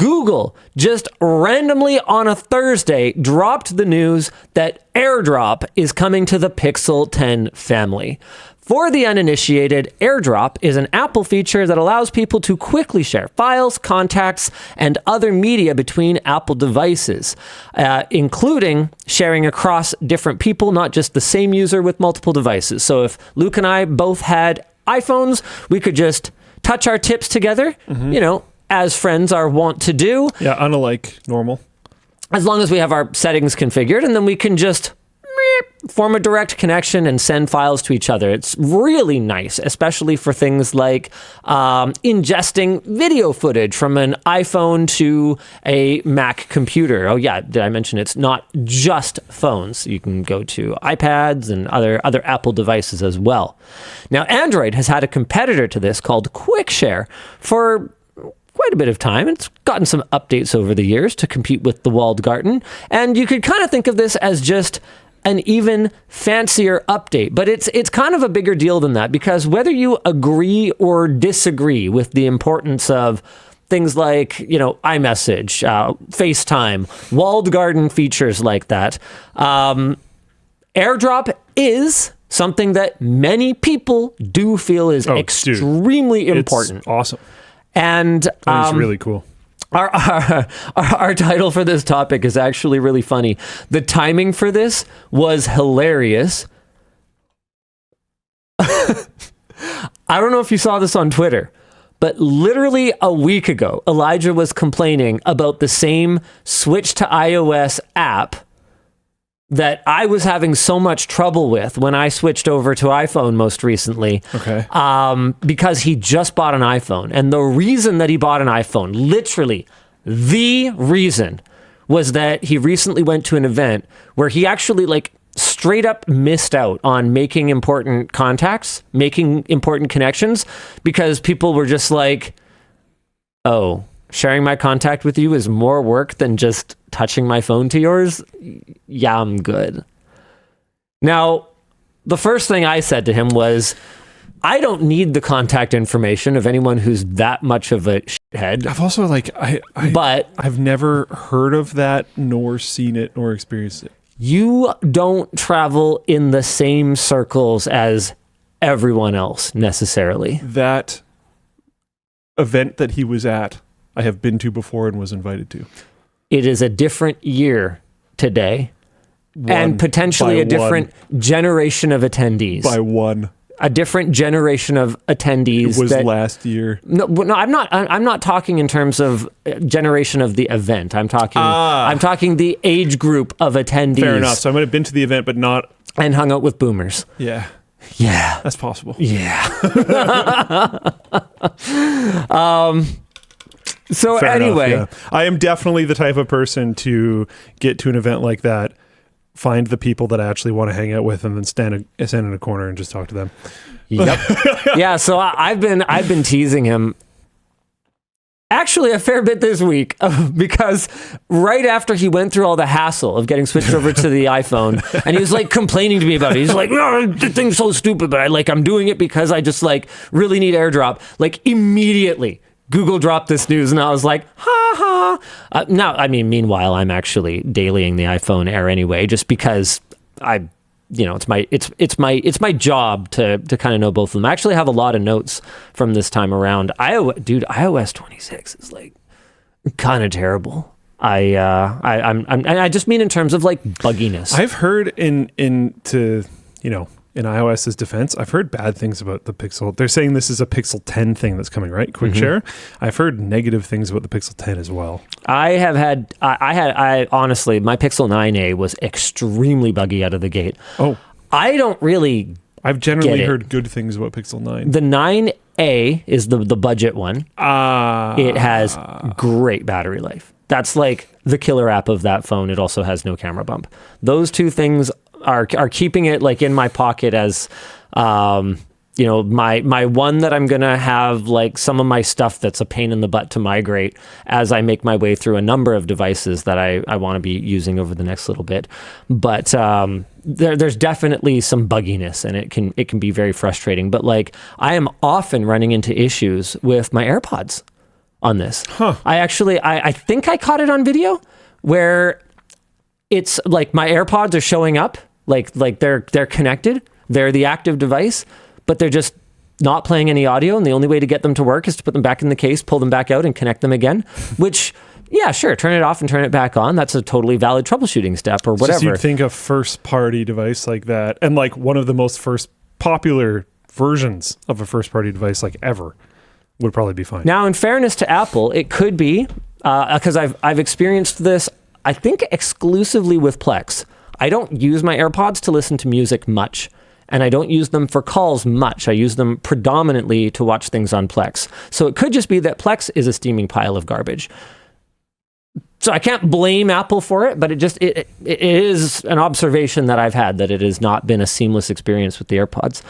Google just randomly on a Thursday dropped the news that AirDrop is coming to the Pixel 10 family. For the uninitiated, AirDrop is an Apple feature that allows people to quickly share files, contacts, and other media between Apple devices, including sharing across different people, not just the same user with multiple devices. So if Luke and I both had iPhones, we could just touch our tips together, as friends are wont to do. Yeah, unlike normal. As long as we have our settings configured, and then we can just form a direct connection and send files to each other. It's really nice, especially for things like ingesting video footage from an iPhone to a Mac computer. Oh yeah, did I mention it's not just phones? You can go to iPads and other Apple devices as well. Now, Android has had a competitor to this called QuickShare for quite a bit of time. It's gotten some updates over the years to compete with the walled garden, and you could kind of think of this as just an even fancier update. But it's kind of a bigger deal than that, because whether you agree or disagree with the importance of things like, iMessage, FaceTime, walled garden features like that, AirDrop is something that many people do feel is extremely important. It's awesome. And it's really cool. Our title for this topic is actually really funny. The timing for this was hilarious. I don't know if you saw this on Twitter, but literally a week ago, Elijah was complaining about the same switch to iOS app that I was having so much trouble with when I switched over to iPhone most recently. Okay. Because he just bought an iPhone. And the reason that he bought an iPhone, literally the reason, was that he recently went to an event where he actually straight up missed out on making important contacts, making important connections, because people were just like, oh, sharing my contact with you is more work than just touching my phone to yours? Yeah, I'm good. Now, the first thing I said to him was, I don't need the contact information of anyone who's that much of a shithead. I've also I've never heard of that, nor seen it, nor experienced it. You don't travel in the same circles as everyone else necessarily. That event that he was at, I have been to before and was invited to. It is a different year today, and potentially a different generation of attendees. By one. A different generation of attendees. It was last year. No, I'm not talking in terms of generation of the event. I'm talking the age group of attendees. Fair enough. So I might have been to the event, but not... And hung out with boomers. Yeah. Yeah. That's possible. Yeah. So Fair anyway, enough, yeah. I am definitely the type of person to get to an event like that, find the people that I actually want to hang out with, and then stand in a corner and just talk to them. Yep. Yeah. So I've been teasing him actually a fair bit this week, because right after he went through all the hassle of getting switched over to the iPhone, and he was complaining to me about it. He's like, "No, the thing's so stupid, but I'm doing it because I just really need AirDrop." Immediately, Google dropped this news, and I was like, ha ha. Meanwhile, I'm actually dailying the iPhone Air anyway, just because it's my job to kind of know both of them. I actually have a lot of notes from this time around. iOS 26 is kind of terrible. I just mean in terms of bugginess. I've heard in iOS's defense, I've heard bad things about the Pixel. They're saying this is a Pixel 10 thing that's coming, right? QuickShare. Mm-hmm. I've heard negative things about the Pixel 10 as well. I honestly, my Pixel 9a was extremely buggy out of the gate. Oh. I've generally heard good things about Pixel 9. The 9a is the budget one. It has great battery life. That's the killer app of that phone. It also has no camera bump. Those two things are keeping it in my pocket as my one that I'm gonna have some of my stuff that's a pain in the butt to migrate as I make my way through a number of devices that I want to be using over the next little bit. But there's definitely some bugginess, and it can be very frustrating. But I am often running into issues with my AirPods. on this. Huh. I think I caught it on video where it's like my AirPods are showing up, like they're connected, they're the active device, but they're just not playing any audio, and the only way to get them to work is to put them back in the case, pull them back out, and connect them again, which, yeah, sure, turn it off and turn it back on. That's a totally valid troubleshooting step or whatever. Just you'd think a first-party device like that, and like one of the most first popular versions of a first-party device like ever, would probably be fine. Now, in fairness to Apple, it could be, because I've experienced this, I think exclusively with Plex. I don't use my AirPods to listen to music much, and I don't use them for calls much. I use them predominantly to watch things on Plex. So it could just be that Plex is a steaming pile of garbage. So I can't blame Apple for it, but it is an observation that I've had, that it has not been a seamless experience with the AirPods.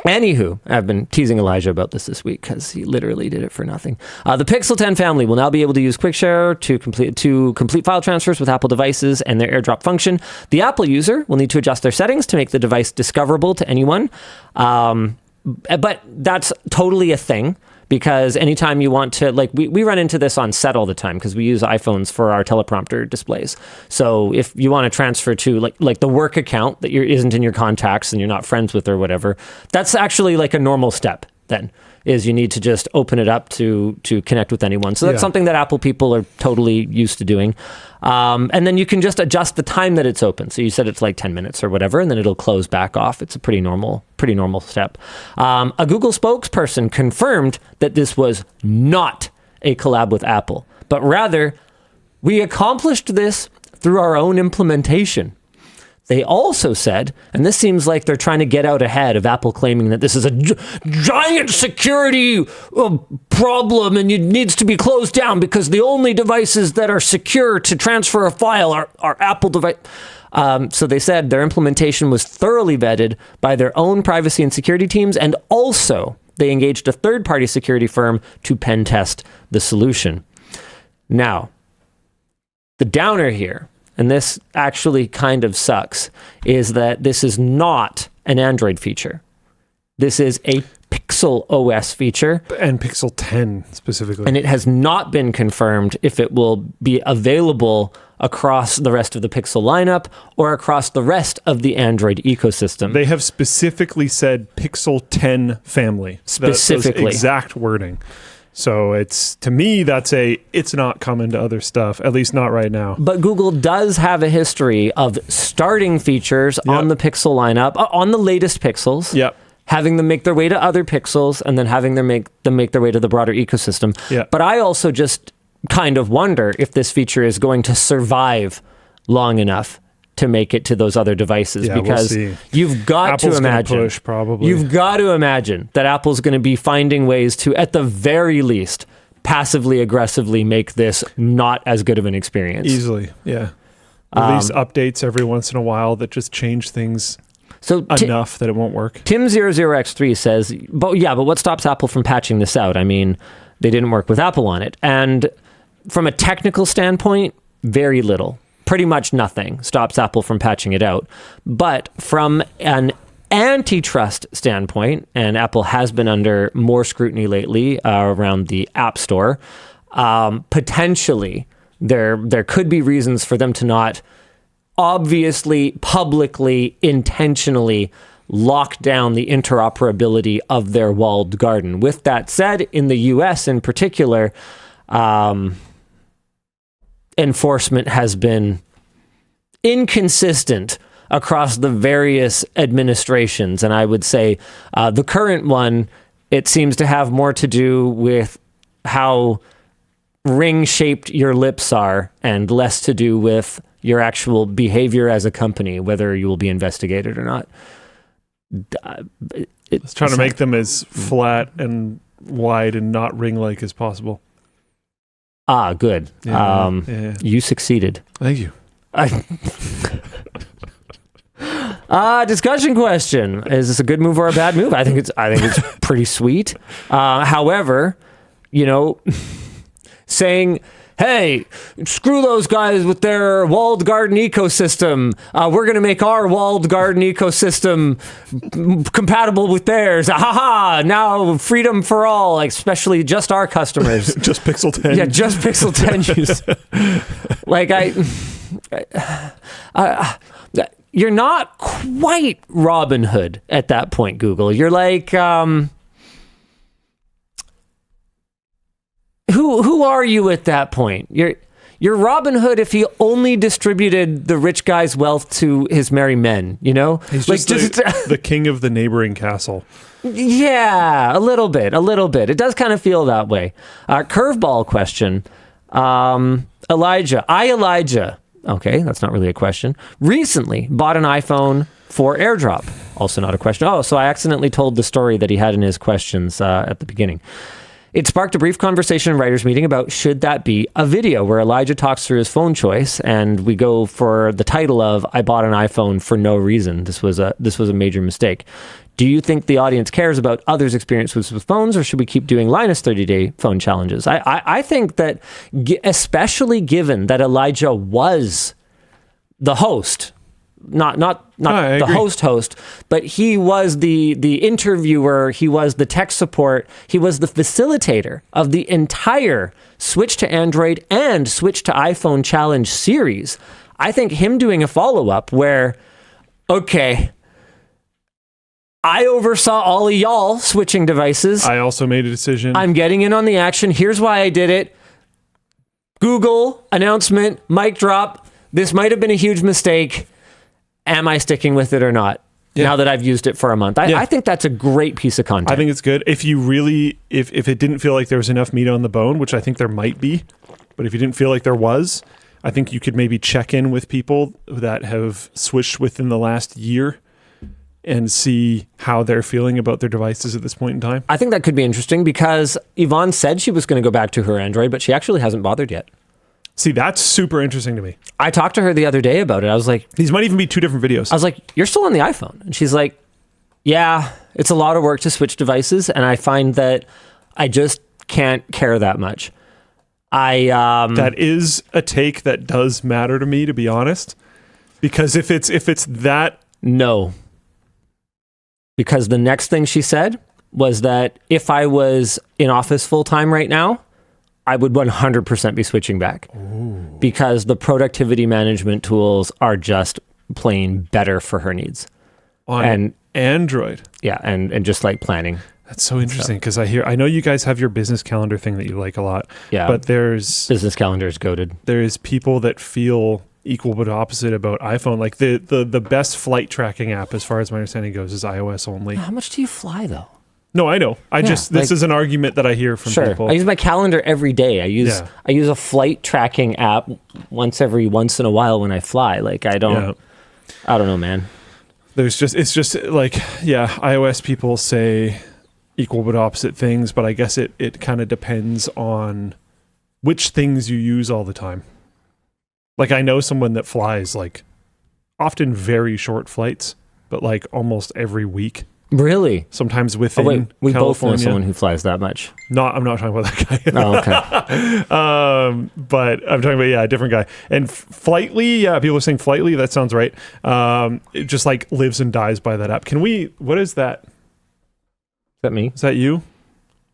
Anywho, I've been teasing Elijah about this week because he literally did it for nothing. The Pixel 10 family will now be able to use QuickShare to complete file transfers with Apple devices and their AirDrop function. The Apple user will need to adjust their settings to make the device discoverable to anyone. But that's totally a thing, because anytime you want to, like, we run into this on set all the time because we use iPhones for our teleprompter displays. So if you want to transfer to like the work account that isn't in your contacts and you're not friends with or whatever, that's actually like a normal step then, is you need to just open it up to connect with anyone. So that's something that Apple people are totally used to doing. And then you can just adjust the time that it's open. So you said it's like 10 minutes or whatever, and then it'll close back off. It's a pretty normal step. A Google spokesperson confirmed that this was not a collab with Apple, but rather we accomplished this through our own implementation. They also said, and this seems like they're trying to get out ahead of Apple claiming that this is a giant security problem and it needs to be closed down because the only devices that are secure to transfer a file are Apple device. So they said their implementation was thoroughly vetted by their own privacy and security teams, and also they engaged a third-party security firm to pen test the solution. Now, the downer here, and this actually kind of sucks, is that this is not an Android feature. This is a Pixel OS feature. And Pixel 10 specifically. And it has not been confirmed if it will be available across the rest of the Pixel lineup or across the rest of the Android ecosystem. They have specifically said Pixel 10 family. Specifically. Those exact wording. So to me, it's not coming to other stuff, at least not right now. But Google does have a history of starting features on the Pixel lineup, on the latest Pixels, having them make their way to other Pixels, and then having them make their way to the broader ecosystem. But I also just kind of wonder if this feature is going to survive long enough to make it to those other devices, because you've got Apple's to imagine, push, probably. You've got to imagine that Apple's going to be finding ways to, at the very least, passively aggressively make this not as good of an experience. Easily, yeah. Release updates every once in a while that just change things enough that it won't work. Tim00x3 says, but what stops Apple from patching this out? I mean, they didn't work with Apple on it. And from a technical standpoint, very little. Pretty much nothing stops Apple from patching it out. But from an antitrust standpoint, and Apple has been under more scrutiny lately around the App Store, potentially there could be reasons for them to not obviously, publicly, intentionally lock down the interoperability of their walled garden. With that said, in the US in particular, enforcement has been inconsistent across the various administrations. And I would say the current one, it seems to have more to do with how ring-shaped your lips are and less to do with your actual behavior as a company, whether you will be investigated or not. It's trying to make them as flat and wide and not ring-like as possible. Good. You succeeded. Thank you. Discussion question: is this a good move or a bad move? I think it's pretty sweet. However, saying, hey, screw those guys with their walled garden ecosystem. We're going to make our walled garden ecosystem compatible with theirs. Ha! Now freedom for all, like especially just our customers. Just Pixel 10. Yeah, just Pixel 10 use. Like you're not quite Robin Hood at that point, Google. You're like, who are you at that point? You're Robin Hood if he only distributed the rich guy's wealth to his merry men, you know? He's like just the king of the neighboring castle. Yeah, a little bit. It does kind of feel that way. Curveball question. Elijah. Okay, that's not really a question. Recently bought an iPhone for AirDrop. Also not a question. Oh, so I accidentally told the story that he had in his questions at the beginning. It sparked a brief conversation in writers' meeting about should that be a video where Elijah talks through his phone choice, and we go for the title of "I bought an iPhone for no reason. This was a major mistake." Do you think the audience cares about others' experiences with phones, or should we keep doing Linus 30-day phone challenges? I think that, especially given that Elijah was the host, not the host, but he was the interviewer, he was the tech support, he was the facilitator of the entire Switch to Android and Switch to iPhone challenge series. I think him doing a follow-up where, okay, I oversaw all of y'all switching devices. I also made a decision. I'm getting in on the action. Here's why I did it. Google announcement, mic drop. This might have been a huge mistake. Am I sticking with it or not? Yeah. Now that I've used it for a month. I think that's a great piece of content. I think it's good. If you really, if it didn't feel like there was enough meat on the bone, which I think there might be, but if you didn't feel like there was, I think you could maybe check in with people that have switched within the last year and see how they're feeling about their devices at this point in time. I think that could be interesting because Yvonne said she was going to go back to her Android, but she actually hasn't bothered yet. See, that's super interesting to me. I talked to her the other day about it. I was like... These might even be two different videos. I was like, you're still on the iPhone. And she's like, yeah, it's a lot of work to switch devices, and I find that I just can't care that much. That is a take that does matter to me, to be honest. Because if it's that... No. Because the next thing she said was that if I was in office full-time right now, I would 100% be switching back. Ooh. Because the productivity management tools are just plain better for her needs. On Android. Yeah, and just like planning. That's so interesting because I know you guys have your business calendar thing that you like a lot. Yeah. But there's... Business calendar is goated. There's people that feel equal but opposite about iPhone. Like the best flight tracking app, as far as my understanding goes, is iOS only. How much do you fly though? No, I know. This is an argument that I hear from people. I use my calendar every day. I use a flight tracking app once in a while when I fly. Like I don't know, man. It's just like, iOS people say equal but opposite things, but I guess it kind of depends on which things you use all the time. Like I know someone that flies like often very short flights, but like almost every week. Really? Sometimes within we California. both know someone who flies that much. I'm not talking about that guy. Oh, okay. But I'm talking about, a different guy. And Flightly, people are saying Flightly, that sounds right. It just like lives and dies by that app. What is that? Is that me? Is that you?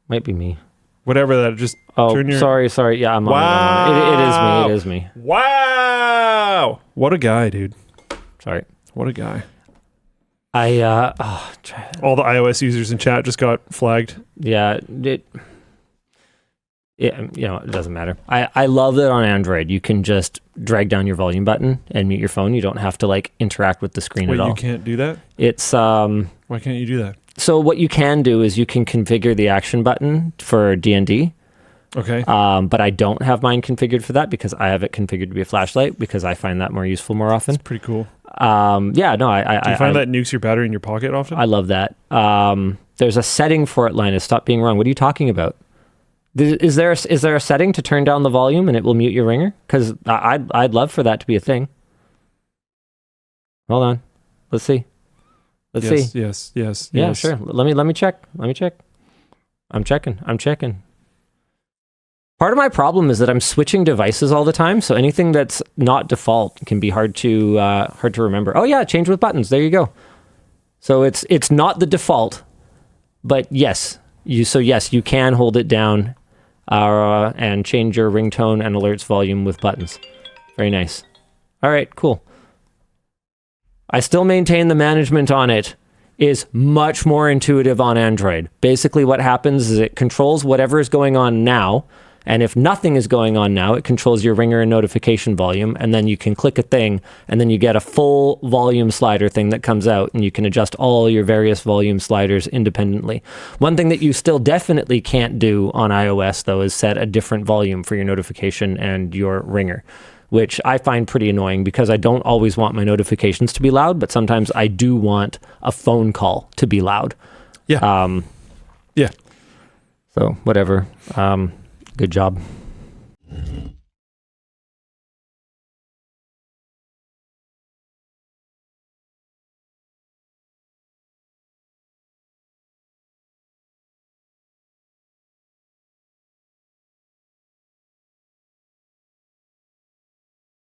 Might be me. Whatever that, just turn your... Sorry. Yeah, I'm wow. on it. It is me. Wow. What a guy, dude. Sorry. What a guy. All the iOS users in chat just got flagged. Yeah, it doesn't matter. I love that on Android you can just drag down your volume button and mute your phone. You don't have to like interact with the screen at all. You can't do that? It's why can't you do that? So what you can do is you can configure the action button for D&D. Okay. But I don't have mine configured for that because I have it configured to be a flashlight because I find that more useful more often. That's pretty cool. I do you find that nukes your battery in your pocket often? I love that. There's a setting for it, Linus. Stop being wrong. What are you talking about? Is there a setting to turn down the volume and it will mute your ringer? Because I'd love for that to be a thing. Hold on. Let's see. Let's see. Yes. Yeah, sure. Let me check. I'm checking. Part of my problem is that I'm switching devices all the time, so anything that's not default can be hard to remember. Oh yeah, change with buttons. There you go. So it's not the default, but yes, you can hold it down and change your ringtone and alerts volume with buttons. Very nice. All right, cool. I still maintain the management on it is much more intuitive on Android. Basically what happens is it controls whatever is going on now. And if nothing is going on now, it controls your ringer and notification volume. And then you can click a thing, and then you get a full volume slider thing that comes out, and you can adjust all your various volume sliders independently. One thing that you still definitely can't do on iOS, though, is set a different volume for your notification and your ringer, which I find pretty annoying because I don't always want my notifications to be loud, but sometimes I do want a phone call to be loud. Yeah. Yeah. So whatever. Good job.